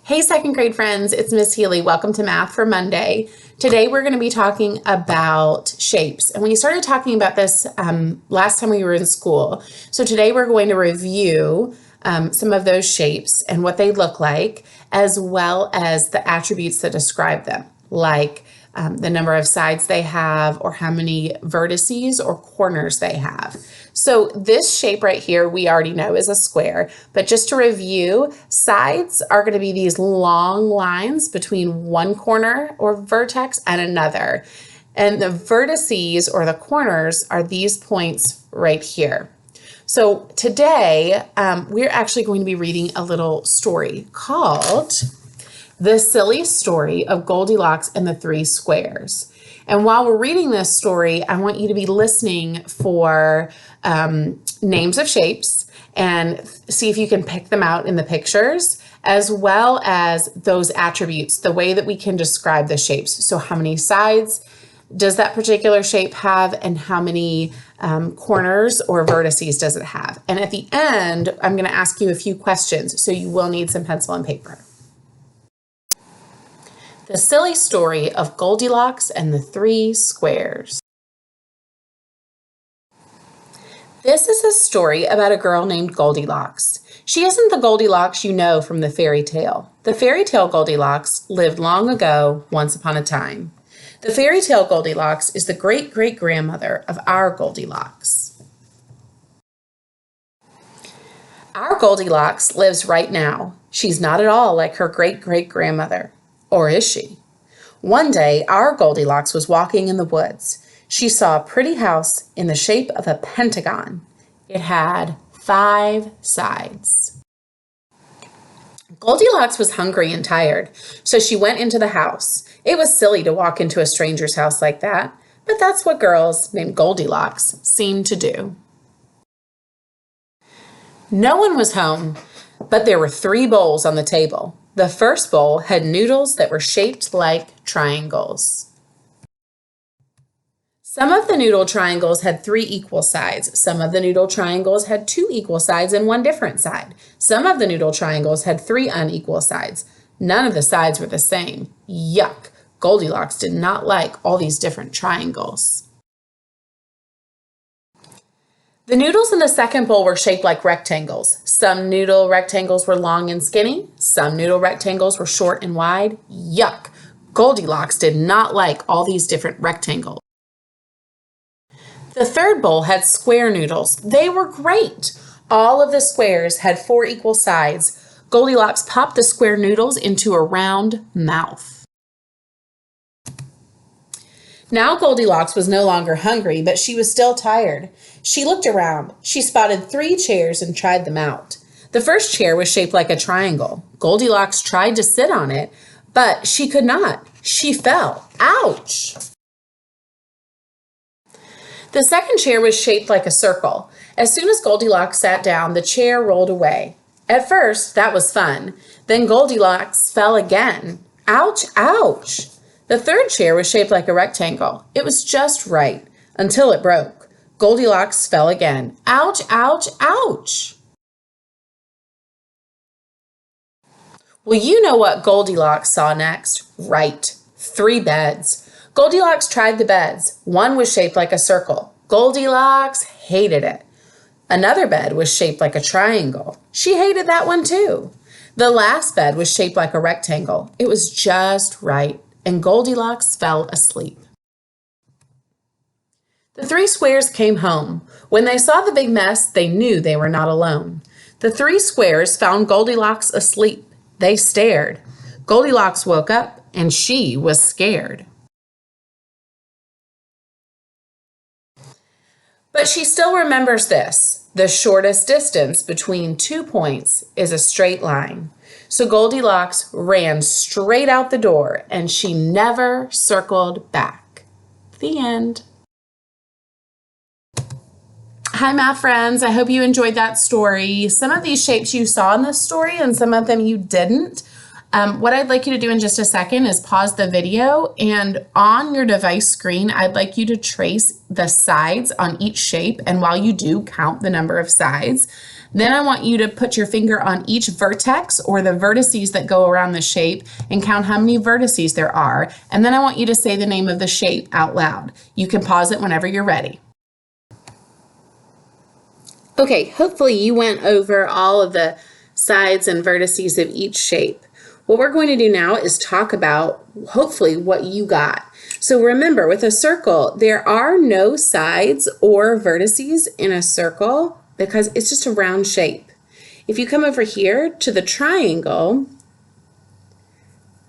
Hey, second grade friends, it's Miss Healy. Welcome to Math for Monday. Today we're going to be talking about shapes. And we started talking about this last time we were in school. So today we're going to review some of those shapes and what they look like, as well as the attributes that describe them, like the number of sides they have or how many vertices or corners they have. So this shape right here, we already know is a square, but just to review, sides are going to be these long lines between one corner or vertex and another. And the vertices or the corners are these points right here. So today, we're actually going to be reading a little story called The Silly Story of Goldilocks and the Three Squares. And while we're reading this story, I want you to be listening for names of shapes and see if you can pick them out in the pictures, as well as those attributes, the way that we can describe the shapes. So how many sides does that particular shape have, and how many corners or vertices does it have? And at the end, I'm going to ask you a few questions, so you will need some pencil and paper. The Silly Story of Goldilocks and the Three Squares. This is a story about a girl named Goldilocks. She isn't the Goldilocks you know from the fairy tale. The fairy tale Goldilocks lived long ago, once upon a time. The fairy tale Goldilocks is the great-great-grandmother of our Goldilocks. Our Goldilocks lives right now. She's not at all like her great-great-grandmother. Or is she? One day, our Goldilocks was walking in the woods. She saw a pretty house in the shape of a pentagon. It had 5 sides. Goldilocks was hungry and tired, so she went into the house. It was silly to walk into a stranger's house like that, but that's what girls named Goldilocks seem to do. No one was home, but there were 3 bowls on the table. The first bowl had noodles that were shaped like triangles. Some of the noodle triangles had 3 equal sides. Some of the noodle triangles had 2 equal sides and 1 different side. Some of the noodle triangles had 3 unequal sides. None of the sides were the same. Yuck! Goldilocks did not like all these different triangles. The noodles in the second bowl were shaped like rectangles. Some noodle rectangles were long and skinny. Some noodle rectangles were short and wide. Yuck! Goldilocks did not like all these different rectangles. The third bowl had square noodles. They were great. All of the squares had 4 equal sides. Goldilocks popped the square noodles into a round mouth. Now Goldilocks was no longer hungry, but she was still tired. She looked around. She spotted 3 chairs and tried them out. The first chair was shaped like a triangle. Goldilocks tried to sit on it, but she could not. She fell. Ouch! The second chair was shaped like a circle. As soon as Goldilocks sat down, the chair rolled away. At first, that was fun. Then Goldilocks fell again. Ouch, ouch! The third chair was shaped like a rectangle. It was just right until it broke. Goldilocks fell again. Ouch, ouch, ouch! Well, you know what Goldilocks saw next? Right, 3 beds. Goldilocks tried the beds. One was shaped like a circle. Goldilocks hated it. Another bed was shaped like a triangle. She hated that one too. The last bed was shaped like a rectangle. It was just right, and Goldilocks fell asleep. The 3 squares came home. When they saw the big mess, they knew they were not alone. The 3 squares found Goldilocks asleep. They stared. Goldilocks woke up, and she was scared. But she still remembers this. The shortest distance between 2 points is a straight line. So Goldilocks ran straight out the door, and she never circled back. The end. Hi, math friends. I hope you enjoyed that story. Some of these shapes you saw in this story and some of them you didn't. What I'd like you to do in just a second is pause the video, and on your device screen, I'd like you to trace the sides on each shape, and while you do, count the number of sides. Then I want you to put your finger on each vertex or the vertices that go around the shape and count how many vertices there are. And then I want you to say the name of the shape out loud. You can pause it whenever you're ready. Okay, hopefully you went over all of the sides and vertices of each shape. What we're going to do now is talk about, hopefully, what you got. So remember, with a circle, there are no sides or vertices in a circle because it's just a round shape. If you come over here to the triangle,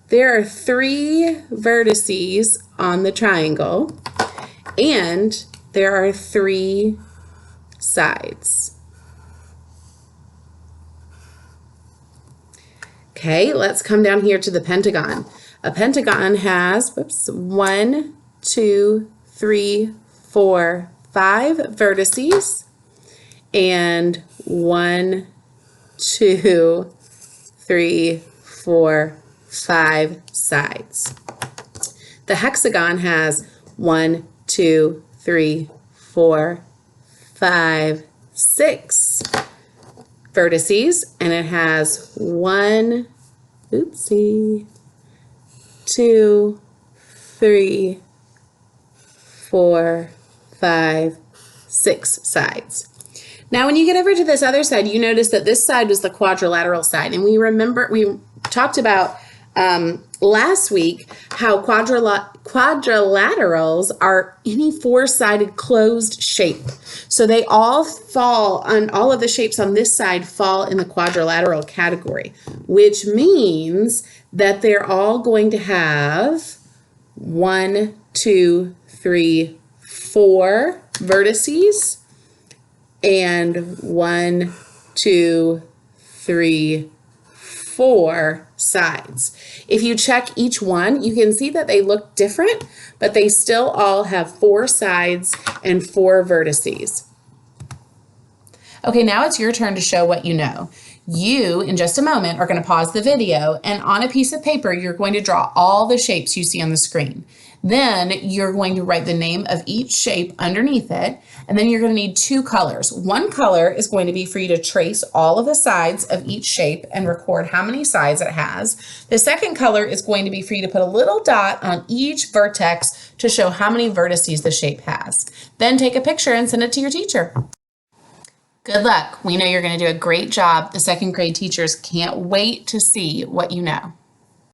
there are 3 vertices on the triangle, and there are 3 sides. Okay, let's come down here to the pentagon. A pentagon has 1, 2, 3, 4, 5 vertices and 1, 2, 3, 4, 5 sides. The hexagon has 1, 2, 3, 4, 5, 6 vertices, and it has 1, 2, 3, 4, 5, 6 sides. Now, when you get over to this other side, you notice that this side was the quadrilateral side, and we talked about last week how quadrilaterals are any 4-sided closed shape. So they all fall on, all of the shapes on this side fall in the quadrilateral category, which means that they're all going to have 1, 2, 3, 4 vertices and 1, 2, 3, 4 sides. If you check each one, you can see that they look different, but they still all have 4 sides and 4 vertices. Okay, now it's your turn to show what you know. You, in just a moment, are going to pause the video, and on a piece of paper, you're going to draw all the shapes you see on the screen. Then you're going to write the name of each shape underneath it, and then you're going to need 2 colors. One color is going to be for you to trace all of the sides of each shape and record how many sides it has. The second color is going to be for you to put a little dot on each vertex to show how many vertices the shape has. Then take a picture and send it to your teacher. Good luck. We know you're going to do a great job. The second grade teachers can't wait to see what you know.